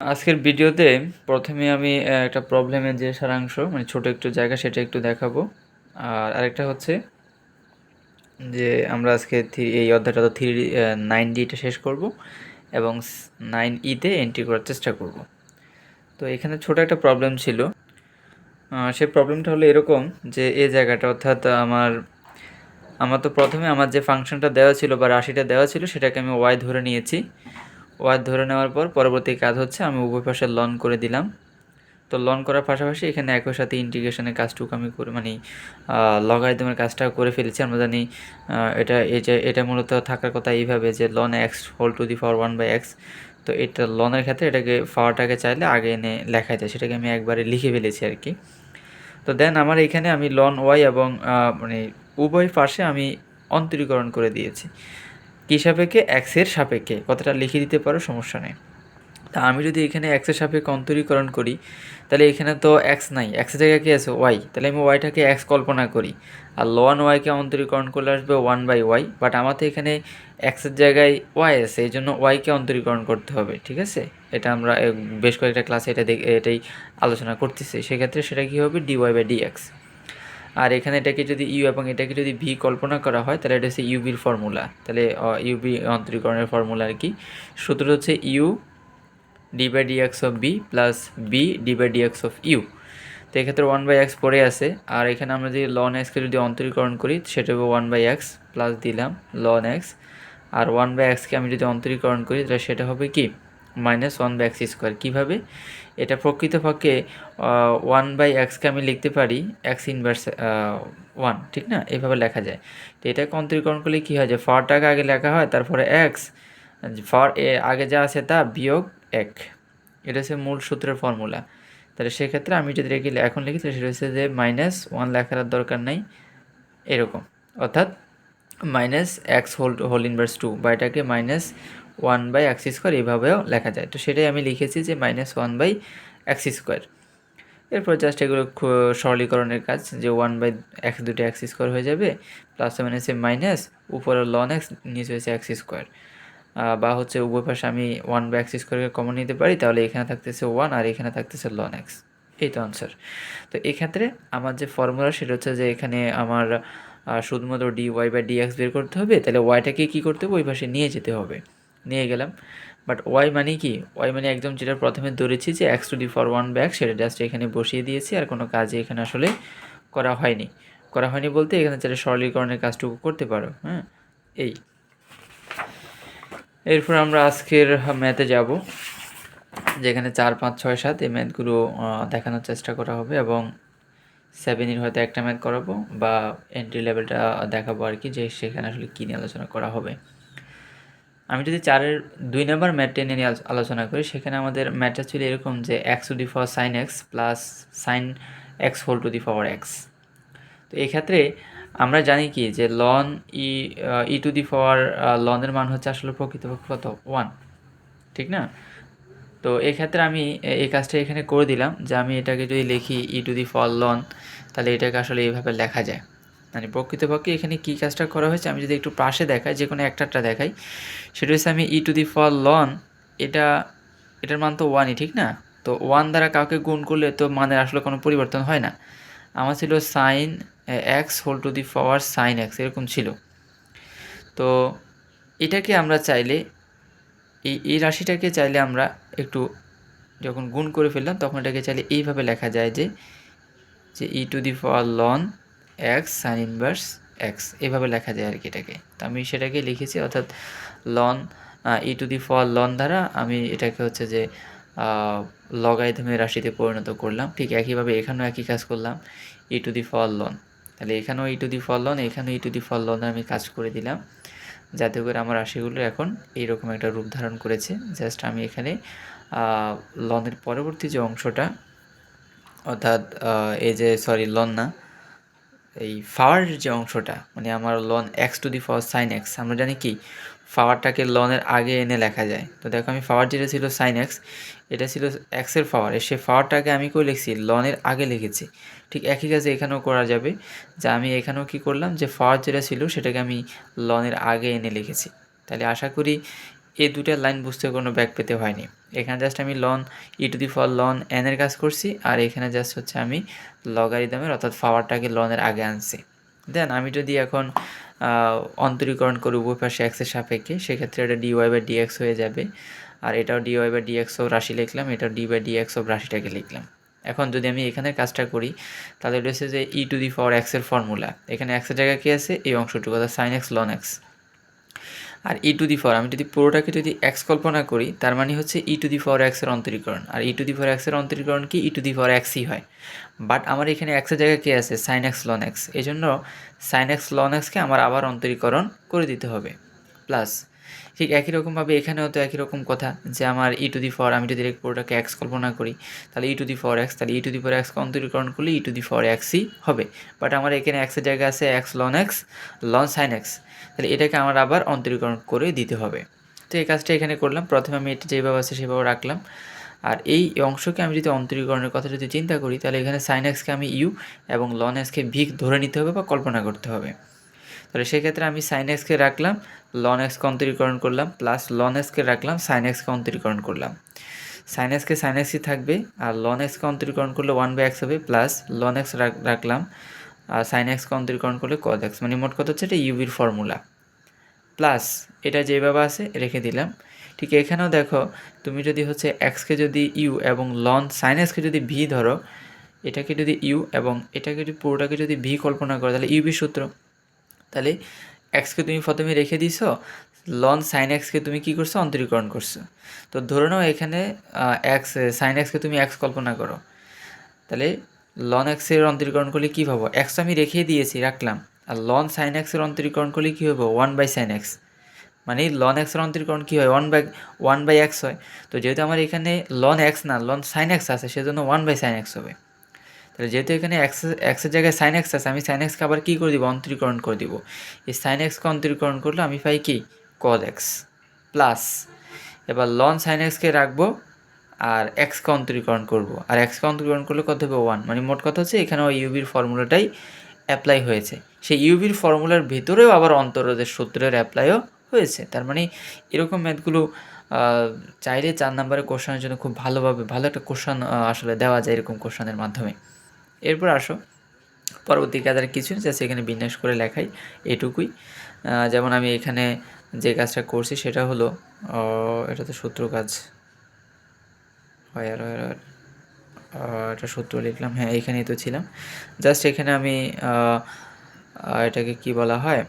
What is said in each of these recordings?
আজকের ভিডিওতে প্রথমে আমি একটা প্রবলেমের যে সারাংশ মানে ছোট একটু জায়গা সেটা একটু দেখাবো। আর আরেকটা হচ্ছে যে আমরা আজকে এই অধ্যায়টা তো 9D-টা শেষ করব এবং 9E-তে এন্ট্রি করার চেষ্টা করব। তো এখানে ছোট একটা প্রবলেম ছিল। সেই প্রবলেমটা হলো এরকম যে এই জায়গাটা অর্থাৎ আমার তো প্রথমে আমার যে ফাংশনটা দেওয়া ছিল বা রাশিটা দেওয়া ছিল সেটাকে আমি ওয়াই ধরে নিয়েছি। ওয়াই ধরে নেওয়ার পর পরবর্তী কাজ হচ্ছে আমি উভয় পাশে লন করে দিলাম। তো লন করার পাশাপাশি এখানে একই সাথে ইন্টিগ্রেশনের কাজটুকু আমি করে মানে লগারিদমের কাজটা করে ফেলেছি। আমরা জানি এটা মূলত থাকার কথা এইভাবে যে ln X whole to the power 1/x। তো এটা লনের ক্ষেত্রে এটাকে পাওয়ারটাকে চাইলে আগে এনে লেখা যায়, সেটাকে আমি একবারে লিখে ফেলেছি আর কি। তো দেন আমার এখানে আমি লন ওয়াই এবং মানে উভয় পাশে আমি অন্তরীকরণ করে দিয়েছি। কী সাপেক্ষে? এক্সের সাপেক্ষে। কথাটা লিখে দিতে পারো, সমস্যা নেই। তা আমি যদি এখানে এক্সের সাপেক্ষে অন্তরীকরণ করি তাহলে এখানে তো এক্স নাই, এক্সের জায়গায় কী আছে? ওয়াই। তাহলে আমি ওয়াইটাকে এক্স কল্পনা করি, আর লন ওয়াইকে অন্তরীকরণ করলে আসবে 1/y। বাট আমার তো এখানে এক্সের জায়গায় ওয়াই আছে, এই জন্য ওয়াইকে অন্তরীকরণ করতে হবে। ঠিক আছে, এটা আমরা বেশ কয়েকটা ক্লাসে এটাই আলোচনা করতেছি। সেক্ষেত্রে সেটা কী হবে? dy/dx। আর এখানে এটাকে যদি ইউ এবং এটাকে যদি ভি কল্পনা করা হয় তাহলে এটা হচ্ছে ইউবির ফর্মুলা। তাহলে ইউবি অন্তরীকরণের ফর্মুলা আর কি। সূত্র হচ্ছে U d/dx of V plus V d/dx of U. তো এক্ষেত্রে 1/x পড়ে আছে, আর এখানে আমরা যদি লন এক্সকে যদি অন্তরীকরণ করি সেটা হবে 1/x প্লাস দিলাম লন এক্স, আর 1/xকে আমি যদি অন্তরীকরণ করি তাহলে সেটা হবে কি? -1/x²। কীভাবে? এটা প্রকৃতপক্ষে 1/xকে আমি লিখতে পারি x ইনভার্স 1, ঠিক না? এইভাবে লেখা যায়। তো এটাকে অন্তরীকরণ করলে কী হয়? যে ফারটাকে আগে লেখা হয়, তারপরে এক্স, ফার আগে যা আছে তা বিয়োগ 1। এটা হচ্ছে মূল সূত্রের ফর্মুলা। তাহলে সেক্ষেত্রে আমি যদি এখন লিখি তাহলে সেটা হচ্ছে যে -1 লেখার দরকার নাই, এরকম। অর্থাৎ -x হোল ইনভার্স 2, বা এটাকে -1/x² এইভাবেও লেখা যায়। তো সেটাই আমি লিখেছি যে -1/x²। এরপর জাস্ট এগুলো সরলীকরণের কাজ, যে 1/x দুটো x² হয়ে যাবে, প্লাস মাইনাসে মাইনাস, উপরে লন এক্স, নিচে হয়েছে x²। বা হচ্ছে উভয় পাশে আমি 1/x² কমন নিতে পারি, তাহলে এখানে থাকতেছে 1 আর এখানে থাকতেছে লন এক্স। এই তো আনসার। তো এক্ষেত্রে আমার যে ফর্মুলা সেটা হচ্ছে যে এখানে আমার শুধুমাত্র dy/dx বের করতে হবে। তাহলে ওয়াইটাকে কী করতে হবে? ওই পাশে নিয়ে যেতে হবে। নিয়ে গেলাম। বাট ওয়াই মানে কি? ওয়াই মানে একদম যেটা প্রথমে ধরেছি যে x⁴ সেটা জাস্ট এখানে বসিয়ে দিয়েছি, আর কোনো কাজই এখানে আসলে করা হয়নি বলতে এখানে যেটা সরলীকরণের কাজটুকু করতে পারো। হ্যাঁ, এই। এরপর আমরা আজকের ম্যাথে যাব, যেখানে 4, 5, 6, 7 এই ম্যাথগুলো দেখানোর চেষ্টা করা হবে, এবং 7-এর হয়তো একটা ম্যাথ করাবো বা এন্ট্রি লেভেলটা দেখাবো আর কি, যে সেখানে আসলে কী নিয়ে আলোচনা করা হবে। আমি যদি 4-এর 2 নম্বর ম্যাথটা নিয়ে আলোচনা করি, সেখানে আমাদের ম্যাথটা ছিল এরকম যে x⁴sin x plus sin x whole to the power x। তো এক্ষেত্রে আমরা জানি কি যে লন ই টু দি পাওয়ার লনের মান হচ্ছে আসলে প্রকৃতপক্ষে কত? 1, ঠিক না? তো এক্ষেত্রে আমি এই কাজটা এখানে করে দিলাম, যে আমি এটাকে যদি লিখি ই টু দি পাওয়ার লন, তাহলে এটাকে আসলে এইভাবে লেখা যায়। মানে প্রকৃতপক্ষে এখানে কী কাজটা করা হয়েছে আমি যদি একটু পাশে দেখাই, যে কোনো একটা দেখাই, সেটা হচ্ছে আমি ই টু দি পাওয়ার লন, এটার মান তো 1ই, ঠিক না? তো 1 দ্বারা কাউকে গুণ করলে তো মানের আসলে কোনো পরিবর্তন হয় না। আমার ছিল sine x whole to the power sine x, এরকম ছিল। তো এটাকে আমরা চাইলে এই রাশিটাকে চাইলে আমরা একটু যখন গুণ করে ফেললাম তখন এটাকে চাইলে এইভাবে লেখা যায় যে e to the power ln x sine inverse x, এইভাবে লেখা যায় আর কি এটাকে। তো আমি সেটাকে লিখেছি, অর্থাৎ ln E to the power ln দ্বারা আমি এটাকে হচ্ছে যে লগারিদমের রাশিতে পরিণত করলাম। ঠিক একইভাবে এখানেও একই কাজ করলাম, ই টু দি পাওয়ার লন। তাহলে এখানেও ই টু দি পাওয়ার লন, এখানেও ই টু দি পাওয়ার লন আমি কাজ করে দিলাম, যাতে করে আমার রাশিগুলো এখন এইরকম একটা রূপ ধারণ করেছে। জাস্ট আমি এখানে লনের পরবর্তী যে অংশটা, অর্থাৎ লন না, এই পাওয়ারের যে অংশটা, মানে আমার ln x to the power sine X, আমরা জানি কি পাওয়ারটাকে লনের আগে এনে লেখা যায়। তো দেখো আমি পাওয়ার যেটা ছিল সাইন এক্স, এটা ছিল এক্সের পাওয়ার, সেই পাওয়ারটাকে আমি কই লিখছি? লনের আগে লিখেছি। ঠিক একই কাজে এখানেও করা যাবে, যে আমি এখানেও কি করলাম, যে পাওয়ার যেটা ছিল সেটাকে আমি লনের আগে এনে লিখেছি। তাহলে আশা করি এই দুটো লাইন বুঝতে কোনো ব্যাক পেতে হয়নি। এখানে জাস্ট আমি ln E to the power ln N এর কাজ করছি, আর এখানে জাস্ট হচ্ছে আমি লগারিদমের অর্থাৎ পাওয়ারটাকে লনের আগে আনছি। দেন আমি যদি এখন অন্তরীকরণ করি উভয় পাশে এক্সের সাপেক্ষে, সেক্ষেত্রে এটা ডিওয়াই বাই ডিএক্স হয়ে যাবে, আর এটাও ডিওয়াই বাই ডিএক্স অফ রাশি লিখলাম, এটাও ডি বাই ডিএক্স অফ রাশিটাকে লিখলাম। এখন যদি আমি এখানে কাজটা করি তাহলে এটা হচ্ছে যে ই টু দি পাওয়ার এক্সের ফর্মুলা, এখানে এক্সের জায়গায় কী আছে, এই অংশটুকু অর্থাৎ সাইন এক্স লন এক্স। আর ই টু দি পাওয়ার আমি যদি পুরোটাকে যদি এক্স কল্পনা করি তার মানে হচ্ছে ই টু দি পাওয়ার এক্সের অন্তরীকরণ, আর ই টু দি পাওয়ার এক্সের অন্তরীকরণ কি ই টু দি পাওয়ার এক্সই হয়। বাট আমার এখানে এক্সের জায়গায় কে আছে, সাইন এক্স লন এক্স, এই জন্য সাইন এক্স লন এক্সকে আমার আবার অন্তরীকরণ করে দিতে হবে। প্লাস ঠিক একই রকমভাবে এখানেও তো একই রকম কথা, যে আমার ই টু দি পাওয়ার আমি যদি ডিরেক্ট পুরোটাকে এক্স কল্পনা করি তাহলে ই টু দি পাওয়ার এক্স, তাহলে ই টু দি পাওয়ার এক্সকে অন্তরীকরণ করলে ই টু দি পাওয়ার এক্সই হবে। বাট আমার এখানে এক্সের জায়গায় আছে এক্স লন সাইন এক্স, তাহলে এটাকে আমার আবার অন্তরীকরণ করে দিতে হবে। তো এই কাজটা এখানে করলাম, প্রথমে আমি এটা যেভাবে আছে সেভাবে রাখলাম। আর এই অংশকে আমি যদি অন্তরীকরণের কথা যদি চিন্তা করি তাহলে এখানে সাইন এক্সকে আমি ইউ এবং লন এক্সকে ভি ধরে নিতে হবে বা কল্পনা করতে হবে। তাহলে সেক্ষেত্রে আমি সাইন এক্সকে রাখলাম, লন এক্সকে অন্তরীকরণ করলাম, প্লাস লন এক্সকে রাখলাম, সাইন এক্সকে অন্তরীকরণ করলাম। সাইন এক্সকে সাইন এক্সই থাকবে, আর লন এক্সকে অন্তরীকরণ করলে 1/x হবে, প্লাস লন এক্স রাখলাম, আর সাইন এক্সকে অন্তরীকরণ করলে কজ এক্স, মানে মোট কথা হচ্ছে এটা ইউবির ফর্মুলা। প্লাস এটা যেভাবে আছে রেখে দিলাম। ঠিক এখানেও দেখো, তুমি যদি হচ্ছে এক্সকে যদি ইউ এবং লন সাইন এক্সকে যদি ভি ধরো, এটাকে যদি ইউ এবং এটাকে যদি পুরোটাকে যদি ভি কল্পনা করো তাহলে ইউবি সূত্র। তাহলে এক্সকে তুমি প্রথমে রেখে দিছ, লন সাইন এক্সকে তুমি কী করছো, অন্তরীকরণ করছো। তো ধরে নাও এখানে এক্স সাইন এক্সকে তুমি এক্স কল্পনা করো, তাহলে লন এক্সের অন্তরীকরণ করলে কী পাবো, এক্স আমি রেখে দিয়েছি রাখলাম, আর লন সাইন এক্সের অন্তরীকরণ করলে কী হবে 1/sin x, মানে লন এক্সের অন্তরীকরণ কী হয় 1/x হয়। তো যেহেতু আমার এখানে লন এক্স না লন সাইন এক্স আছে সেজন্য 1/sin x হবে। তাহলে যেহেতু এখানে এক্সের জায়গায় সাইন এক্স আছে, আমি সাইন এক্সকে আবার কী করে দিব, অন্তরীকরণ করে দিব। এই সাইন এক্সকে অন্তরীকরণ করলে আমি পাই কি কজ এক্স, প্লাস এবার লন সাইন এক্সকে রাখবো আর এক্সকে অন্তরীকরণ করব, আর এক্সকে অন্তরীকরণ করলে কত হবে 1, মানে মোট কথা হচ্ছে এখানে ওই ইউবির ফর্মুলাটাই অ্যাপ্লাই হয়েছে। সেই ইউবির ফর্মুলার ভিতরেও আবার অন্তরোধের সূত্রের অ্যাপ্লাইও হয়েছে। তার মানে এরকম ম্যাথগুলো চাইলে 4 নম্বরের কোশ্চেনের জন্য খুব ভালোভাবে ভালো একটা কোশ্চেন আসলে দেওয়া যায় এরকম কোশ্চেনের মাধ্যমে। এরপর আসো পরবর্তী কাজ আর কিছু জাস্ট এখানে বিন্যাস করে লেখাই এটুকুই। যেমন আমি এখানে যে কাজটা করছি সেটা হলো, এটা তো সূত্র কাজ হয়, আর একটা সূত্র লিখলাম, হ্যাঁ এখানেই তো ছিলাম। জাস্ট এখানে আমি এটাকে কি বলা হয়,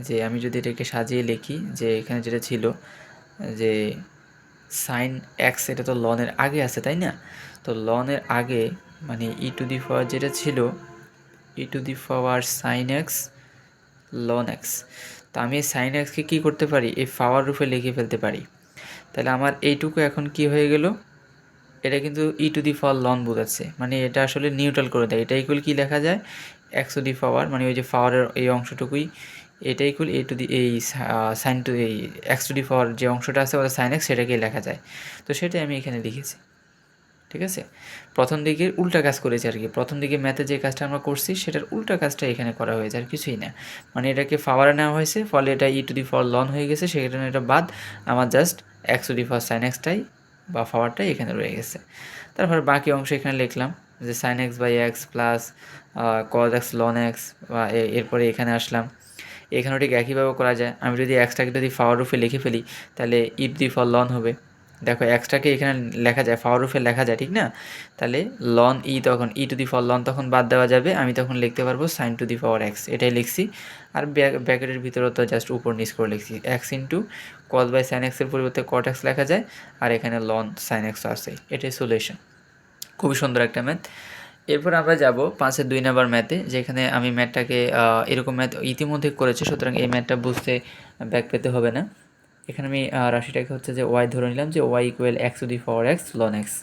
যে আমি যদি এটাকে সাজিয়ে লিখি, যে এখানে যেটা ছিল যে সাইন এক্স, এটা তো লনের আগে আছে তাই না, তো লনের আগে মানে ই টু দি পাওয়ার যেটা ছিল e to the power sine x ln x, তো আমি সাইন এক্সকে কী করতে পারি, এই পাওয়ার রূপে লিখে ফেলতে পারি। তাহলে আমার এইটুকু এখন কি হয়ে গেল, এটা কিন্তু ই টু দি পাওয়ার লন বোঝাচ্ছে, মানে এটা আসলে নিউট্রাল করে দেয়। এটা ইকুয়াল কী লেখা যায়, এক্স টু দি পাওয়ার, মানে ওই যে পাওয়ারের এই অংশটুকুই, এটা ইকুয়াল এ টু দি এই সাইন টু এই এক্স টু দি পাওয়ার যে অংশটা আছে ওটা সাইন এক্স, সেটাকেই লেখা যায়। তো সেটাই আমি এখানে লিখেছি। ঠিক আছে, প্রথম দিকের উল্টা কাজ করেছি আর কি, প্রথম দিকে ম্যাথে যে কাজটা আমরা করছি সেটার উল্টা কাজটা এখানে করা হয়েছে, আর কিছুই না। মানে এটাকে পাওয়ারে নেওয়া হয়েছে, ফলে এটা ই টু দি পাওয়ার লন হয়ে গেছে, সেখানে এটা বাদ আমার just x to the power sine এক্সটাই বা পাওয়ারটাই এখানে রয়ে গেছে। তারপর বাকি অংশ এখানে লিখলাম যে sine x by X plus cos X ln X, বা এরপরে এখানে আসলাম। এখানেও ঠিক একইভাবে করা যায়, আমি যদি এক্সটাকে যদি পাওয়ার রূপে লিখে ফেলি তাহলে ই টু দি পাওয়ার লন হবে। দেখো এক্সটাকে এখানে লেখা যায় পাওয়ার রূপে লেখা যায় ঠিক না, তাহলে লন ই তখন ই টু দি পাওয়ার লন তখন বাদ দেওয়া যাবে, আমি তখন লিখতে পারবো sine to the power X, এটাই লিখছি। আর ব্র্যাকেটের ভিতরে তো জাস্ট উপর নিচ করে লিখছি X into cos by sine এক্সের পরিবর্তে কট এক্স লেখা যায়, আর এখানে লন সাইন এক্স আছে, এটাই সলিউশন। খুবই সুন্দর একটা ম্যাথ। এরপর আমরা যাব 5-এর 2 নাম্বার ম্যাথে, যেখানে আমি ম্যাথটাকে এরকম ম্যাথ ইতিমধ্যে করেছি, সুতরাং এই ম্যাথটা বুঝতে ব্যাক পেতে হবে না। এখানে আমি রাশিটাকে হচ্ছে যে ওয়াই ধরে নিলাম, যে Y equal X to the power X ln x.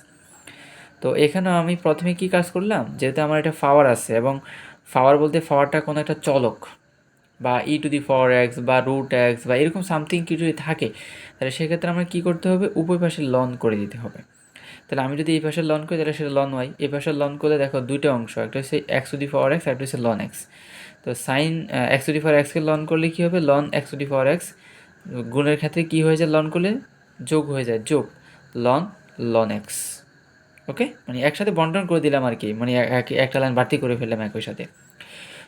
তো এখানেও আমি প্রথমে কি কাজ করলাম, যেহেতু আমার এটা পাওয়ার আছে, এবং পাওয়ার বলতে পাওয়ারটা কোনো একটা চলক বা ই টু দি পাওয়ার এক্স বা রুট এক্স বা এরকম সামথিং কিছু যদি থাকে, তাহলে সেক্ষেত্রে আমার কী করতে হবে, উভয় পাশে লন করে দিতে হবে। তাহলে আমি যদি এই পাশে লন করি তাহলে সেটা লন ওয়াই, এই পাশে লন করলে দেখো দুইটা অংশ, একটা হচ্ছে x to the power x, একটা হচ্ছে লন এক্স। তো sine x to the power এক্সকে লন করলে কী হবে, ln x to the power x গুণের ক্ষেত্রে কি হয়ে যায় লন করলে? যোগ হয়ে যায়, যোগ লন এক্স। ওকে, মানে একসাথে বন্টন করে দিলাম আর কি, মানে একটা লাইন বাড়তি করে ফেললাম একই সাথে।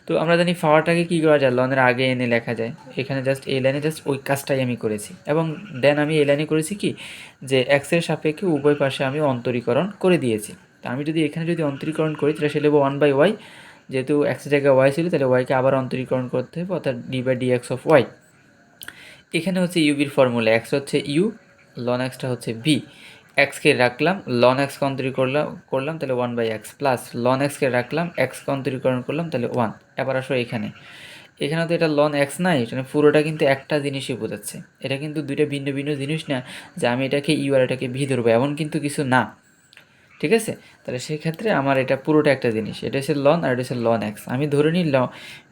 তো আমরা জানি পাওয়ারটাকে কী করা যায়, লনের আগে এনে লেখা যায়। এখানে জাস্ট এই লাইনে জাস্ট ওই কাজটাই আমি করেছি, এবং দেন আমি এই লাইনে করেছি কি, যে এক্সের সাপেক্ষে উভয় পাশে আমি অন্তরীকরণ করে দিয়েছি। তা আমি যদি এখানে যদি অন্তরীকরণ করি তাহলে সে লিখবো 1/y, যেহেতু এক্সের জায়গায় ওয়াই ছিল তাহলে ওয়াইকে আবার অন্তরীকরণ করতে হবে, অর্থাৎ d/dx অফ ওয়াই। এখানে হচ্ছে ইউবির ফর্মুলা, এক্স হচ্ছে ইউ, লন এক্সটা হচ্ছে বি। এক্সকে রাখলাম, লন এক্স করলাম তাহলে 1/x, প্লাস লন এক্সকে রাখলাম, এক্স অন্তরীকরণ করলাম তাহলে 1। এবার আসো এখানে তো এটা লন এক্স নাই, এটা পুরোটা কিন্তু একটা জিনিসই বোঝাচ্ছে। এটা কিন্তু দুইটা ভিন্ন ভিন্ন জিনিস না, যে আমি এটাকে ইউ আর এটাকে ভি ধরবো, এমন কিন্তু কিছু না। ঠিক আছে, তাহলে সেক্ষেত্রে আমার এটা পুরোটা একটা জিনিস, এটা হচ্ছে লন আর এটা হচ্ছে লন এক্স। আমি ধরে নিলাম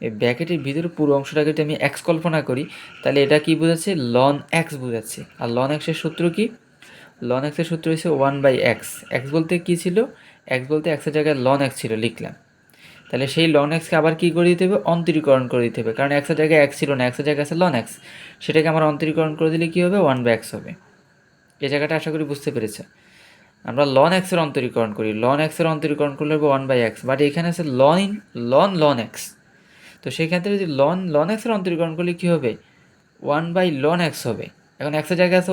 এই ব্র্যাকেটের ভিতরে পুরো অংশটাকে যদি আমি এক্স কল্পনা করি, তাহলে এটা কি বোঝাচ্ছে? লন এক্স বোঝাচ্ছে। আর লন এক্সের সূত্র কি? লন এক্সের সূত্র হচ্ছে 1/x। এক্স বলতে কী ছিল? এক্স বলতে এক্সের জায়গায় লন এক্স ছিল, লিখলাম। তাহলে সেই লন এক্সকে আবার কী করে দিতে হবে? অন্তরীকরণ করে দিতে হবে, কারণ এক্সের জায়গায় এক্স ছিল না, এক্সের জায়গায় আছে লন এক্স। সেটাকে আমার অন্তরীকরণ করে দিলে কী হবে? 1/x হবে। এই জায়গাটা আশা করি বুঝতে পেরেছে। আমরা লন এক্সের অন্তরীকরণ করি, লন এক্সের অন্তরীকরণ করলে হবে 1/x, বাট এখানে আছে লন এক্স। তো সেই ক্ষেত্রে যদি লন এক্সের অন্তরীকরণ করলে কী হবে? 1/ln x হবে। এখন এক্সের জায়গায় আছে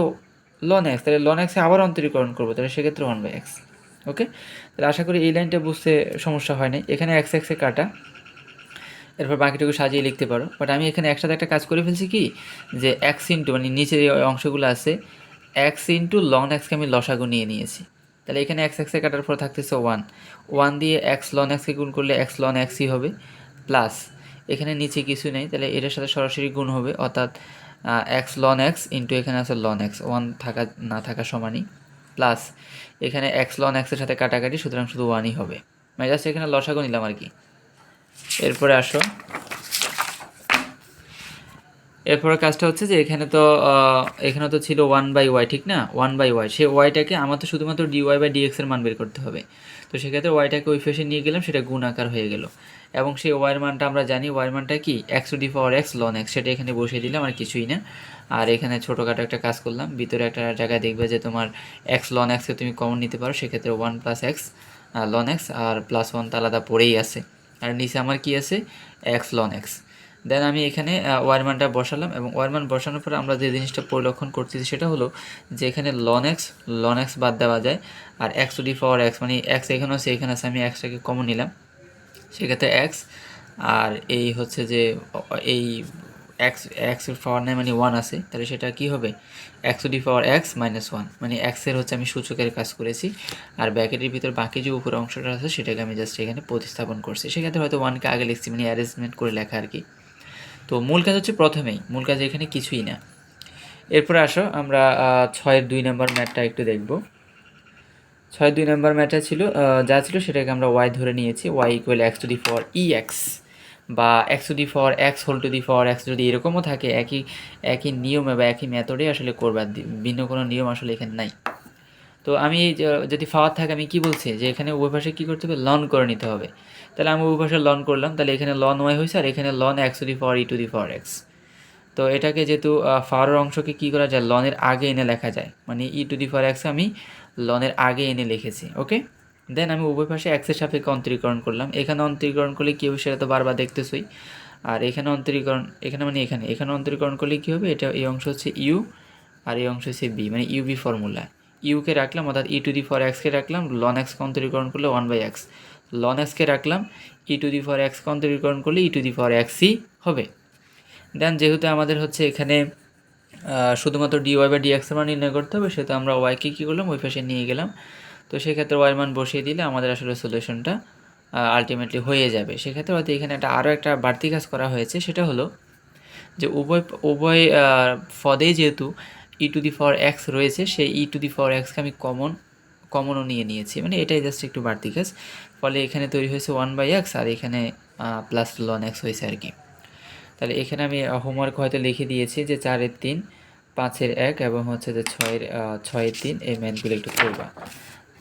লন এক্স, তাহলে লন এক্সে আবার অন্তরীকরণ করবো, তাহলে সেক্ষেত্রে 1/x। ওকে, তাহলে আশা করি এই লাইনটা বুঝতে সমস্যা হয় না। এখানে এক্স এক্সে কাটা, এরপর বাকিটুকু সাজিয়ে লিখতে পারো। বাট আমি এখানে একসাথে একটা কাজ করে ফেলছি কি, যে এক্স ইন্টু, মানে নিচে যে অংশগুলো আছে, এক্স ইন্টু লন এক্সকে আমি লসাগু নিয়ে নিয়েছি। তাহলে এখানে এক্স এক্সে কাটার পর থাকতেছে 1 দিয়ে এক্স লন এক্সকে গুণ করলে এক্স লন এক্সই হবে, প্লাস এখানে নিচে কিছু নেই, তাহলে এটার সাথে সরাসরি গুণ হবে, অর্থাৎ এক্স লন এক্স ইন্টু এখানে আছে লন এক্স, 1 থাকা না থাকা সমানই, প্লাস এখানে এক্স লন এক্সের সাথে কাটাকাটি, সুতরাং শুধু 1ই হবে। মানে জাস্ট এখানে লসাগু নিলাম আর কি। এরপরে আসো, এরপরে কাজটা হচ্ছে যে এখানে তো ছিল 1/y, ঠিক না? 1/y, সেই ওয়াইটাকে আমার তো শুধুমাত্র dy/dx এর মান বের করতে হবে। তো সেক্ষেত্রে ওয়াইটাকে ওই ফেসে নিয়ে গেলাম, সেটা গুণ আকার হয়ে গেল, এবং সেই ওয়াইয়ের মানটা আমরা জানি, ওয়াইয়ের মানটা কি? x⁴x ln x, সেটা এখানে বসিয়ে দিলাম, আর কিছুই না। আর এখানে ছোটোখাটো একটা কাজ করলাম, ভিতরে একটা জায়গায় দেখবে যে তোমার x ln x-কে তুমি কমন নিতে পারো, সেক্ষেত্রে 1 + x ln x, আর +1 তো আলাদা পড়েই আছে, আর নিচে আমার কি আছে? x ln x। দেন আমি এখানে ওয়ার মানটা বসালাম, এবং ওয়ার মান বসানোর পরে আমরা যে জিনিসটা পরিলক্ষণ করতেছি সেটা হলো যে এখানে লন এক্স বাদ দেওয়া যায়, আর x⁴x, মানে এক্স এখানে আছে এখানে আছে, আমি এক্সটাকে কমন নিলাম, সেক্ষেত্রে এক্স, আর এই হচ্ছে যে এই এক্সের পাওয়ার নেই, মানে 1 আছে, তাহলে সেটা কি হবে? x⁴x - 1, মানে এক্সের হচ্ছে আমি সূচকের কাজ করেছি, আর ব্র্যাকেটের ভিতর বাকি যে উপরে অংশটা আছে সেটাকে আমি জাস্ট এখানে প্রতিস্থাপন করছি। সেক্ষেত্রে হয়তো 1কে আগে লিখছি, মানে অ্যারেঞ্জমেন্ট করে লেখা আর কি। তো মূল কাজ হচ্ছে প্রথমেই, মূল কাজ এখানে কিছুই না। এরপরে আসো আমরা 6-এর 2 নম্বর ম্যাথটা একটু দেখব। 6-এর 2 নম্বর ম্যাথটা ছিল যা ছিল সেটাকে আমরা y ধরে নিয়েছি, y = x⁴ex, বা x⁴x যদি এরকমও থাকে, একই নিয়মে বা একই মেথডে আসলে করবা, ভিন্ন কোনো নিয়ম আসলে এখানে নাই। তো আমি যদি পাওয়ার থাকে, আমি কি বলছি যে এখানে উভয় পাশে কী করতে হবে? লন করে নিতে হবে। তাহলে আমি উভয় পাশে লন করলাম, তাহলে এখানে লন y হয়েছে, আর এখানে লন x⁴e⁴x। তো এটাকে যেহেতু পাওয়ারের অংশকে কী করা যায়? লনের আগে এনে লেখা যায়, মানে e⁴x আমি লনের আগে এনে লিখেছি। ওকে, দেন আমি উভয় পাশে এক্সের সাপেক্ষে অন্তরীকরণ করলাম। এখানে অন্তরীকরণ করলে কী হবে সেটা তো বারবার দেখতেছই। আর এখানে এখানে অন্তরীকরণ করলে কী হবে? এটা এই অংশ হচ্ছে ইউ, আর এই অংশ হচ্ছে বি, মানে ইউবি ফর্মুলা। ইউকে রাখলাম, অর্থাৎ e⁴xকে রাখলাম, লন এক্সকে অন্তরীকরণ করলে 1/x, লন এক্সকে রাখলাম, e⁴xকে অন্তরীকরণ করলে e⁴xই হবে। দেন যেহেতু আমাদের হচ্ছে এখানে শুধুমাত্র dy/dx এর মান নির্ণয় করতে হবে, সেহেতু আমরা ওয়াইকে কী করলাম? ওই পাশে নিয়ে গেলাম। তো সেক্ষেত্রে ওয়াইয়ের মান বসিয়ে দিলে আমাদের আসলে সলিউশনটা আলটিমেটলি হয়ে যাবে। সেক্ষেত্রে হয়তো এখানে আরও একটা বাড়তি কাজ করা হয়েছে, সেটা হলো যে উভয় পদেই যেহেতু e⁴x রয়েছে, সেই e⁴xকে আমি কমনও নিয়েছি, মানে এটাই জাস্ট একটু বাড়তি কাজ। ফলে এখানে তৈরি হয়েছে 1/x, আর এখানে প্লাস ln x হয়েছে আর কি। তাহলে এখানে আমি হোমওয়ার্ক হয়তো লিখে দিয়েছি যে 4-এর 3, 5-এর 1 এবং হচ্ছে যে 6-এর 3, এই ম্যাথগুলো একটু করবা।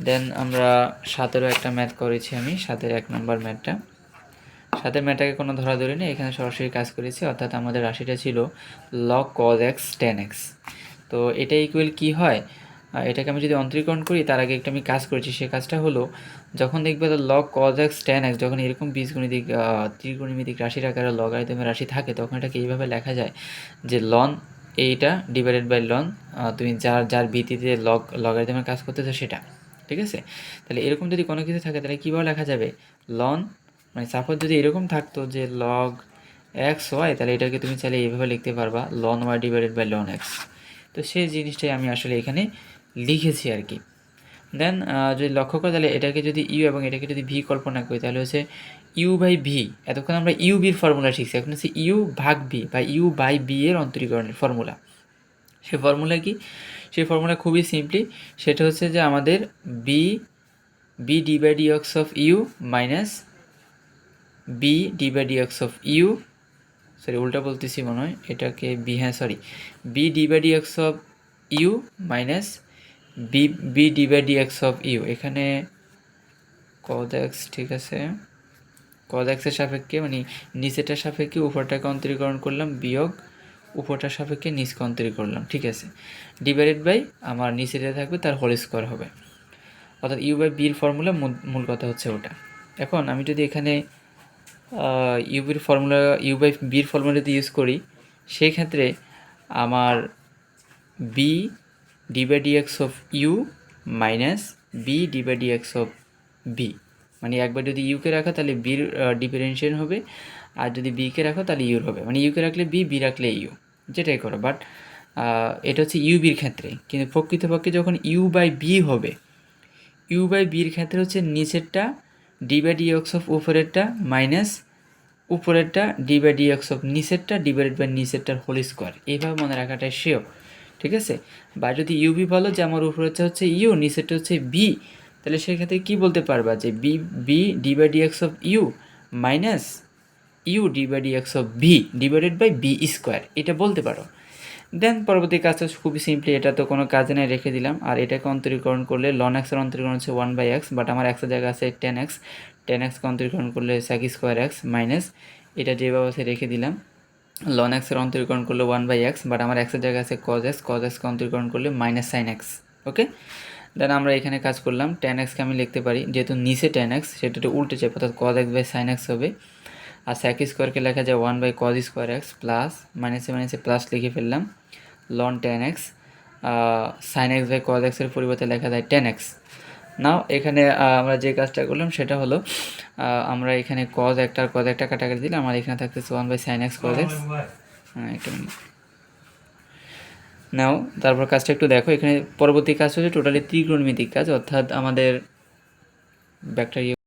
দেন আমরা 7-এরও একটা ম্যাথ করেছি, আমি 7-এর 1 নম্বর ম্যাথটা। সাথে ম্যাটাকে কোনো ধরাধরি নেই, এখানে সরাসরি কাজ করেছি, অর্থাৎ আমাদের রাশিটা ছিল log cos x tan x। তো এটা ইকুয়াল কি হয়, এটাকে আমি যদি অন্তরীকরণ করি তার আগে একটা আমি কাজ করেছি, সে কাজটা হলো যখন দেখবে তো log cos x tan x যখন এরকম বীজগণিতিক ত্রিকোণমিতিক রাশির আকারে লগারিদমের রাশি থাকে তখন এটাকে এইভাবে লেখা যায় যে লন এইটা ডিভাইডেড বাই লন তুমি যার যার ভিত্তিতে লগারিদমের কাজ করতেছো সেটা, ঠিক আছে। তাহলে এরকম যদি কোনো কিছু থাকে তাহলে কীভাবে লেখা যাবে, লন মানে সাপোজ যদি এরকম থাকতো যে লগ এক্স ওয়াই, তাহলে এটাকে তুমি চাইলে এইভাবে লিখতে পারবা ln Y divided by ln x. তো সেই জিনিসটাই আমি আসলে এখানে লিখেছি আর কি। দেন যদি লক্ষ্য করো তাহলে এটাকে যদি ইউ এবং এটাকে যদি ভি কল্পনা করি তাহলে হচ্ছে ইউ বাই ভি। এতক্ষণ আমরা ইউ বির ফর্মুলা শিখছি, এখন হচ্ছে ইউ ভাগ ভি বা ইউ বাই বি এর অন্তরীকরণের ফর্মুলা। সেই ফর্মুলা কি, সেই ফর্মুলা খুবই সিম্পলি, সেটা হচ্ছে যে আমাদের v v d by d x of u minus v d by d x of u, sorry উল্টা বলতেছি মনে হয়, এটাকে বি, হ্যাঁ sorry, v d by d x of u minus v v d by d x of u. এখানে cos x, ঠিক আছে, cos x এর সাপেক্ষে মানে নিচেটার সাপেক্ষে উপরটাকে অন্তরীকরণ করলাম বিয়োগ উপরটার সাপেক্ষে নিচকে অন্তরীকরণ করলাম, ঠিক আছে, ডিভাইডেড বাই আমার নিচেটা থাকবে তার হোল স্কোয়ার হবে, অর্থাৎ ইউ বাই বির ফর্মুলা মূল কথা হচ্ছে ওটা। এখন আমি যদি এখানে ইউ বির ফর্মুলা ইউ বাই বির ফর্মুলা যদি ইউজ করি সেই ক্ষেত্রে আমার v d by d x of u minus v d by d x of v, মানে একবার যদি ইউকে রাখো তাহলে বির ডিফারেন্সিয়েশন হবে, আর যদি বিকে রাখো তাহলে ইউর হবে, মানে ইউকে রাখলে বি, বি রাখলে ইউ, যেটাই করো। বাট এটা হচ্ছে ইউ বির ক্ষেত্রে, কিন্তু প্রকৃতপক্ষে যখন ইউ বাই বি হবে, ইউ বাই বির ক্ষেত্রে হচ্ছে নিচেরটা d by d x of উপরেরটা মাইনাস উপরেরটা d by d x of নিচেরটা ডিভাইডেড বাই নিচেরটার হোল স্কোয়ার, এইভাবে মনে রাখাটাই শ্রেয়, ঠিক আছে। বা যদি ইউবি বলো যে আমার উপরেরটা হচ্ছে ইউ নিচেরটা হচ্ছে বি, তাহলে সেক্ষেত্রে কী বলতে পারবা যে v v d by d x of u minus u d by d x of v divided by v square, এটা বলতে পারো। দেন পরবর্তী কাজটা খুবই সিম্পলি, এটা তো কোনো কাজে নাই রেখে দিলাম, আর এটাকে অন্তরীকরণ করলে লন এক্সের অন্তরীকরণ হচ্ছে 1/x, বাট আমার এক্সের জায়গা আছে 10x, 10xকে অন্তরীকরণ করলে সেক স্কোয়ার এক্স মাইনাস এটা যেভাবে আছে রেখে দিলাম, লন এক্সের অন্তরীকরণ করলে 1/x, বাট আমার এক্সের জায়গা আছে cos x, cos xকে অন্তরীকরণ করলে মাইনাস সাইন এক্স, ওকে। দেন আমরা এখানে কাজ করলাম, tan xকে আমি লিখতে পারি যেহেতু নিচে tan x সেটা উল্টে যাবে, অর্থাৎ cos x by sine x হবে, আর সেক স্কোয়ারকে লেখা যায় 1/cos স্কোয়ার এক্স প্লাস মাইনাসে মাইনাসে প্লাস লিখে ফেললাম লন tan x, sine x by cos এক্সের পরিবর্তে লেখা যায় tan x। নাও এখানে আমরা যে কাজটা করলাম সেটা হলো আমরা এখানে cos একটা কাটাকাটি দিলে আমার এখানে থাকতেছে 1/sin x cos x। একটা মিনিট নাও, তারপর কাজটা একটু দেখো, এখানে পরবর্তী কাজ হচ্ছে টোটালি ত্রিকোণমিতিক কাজ, অর্থাৎ আমাদের ব্যাকটেরিয়া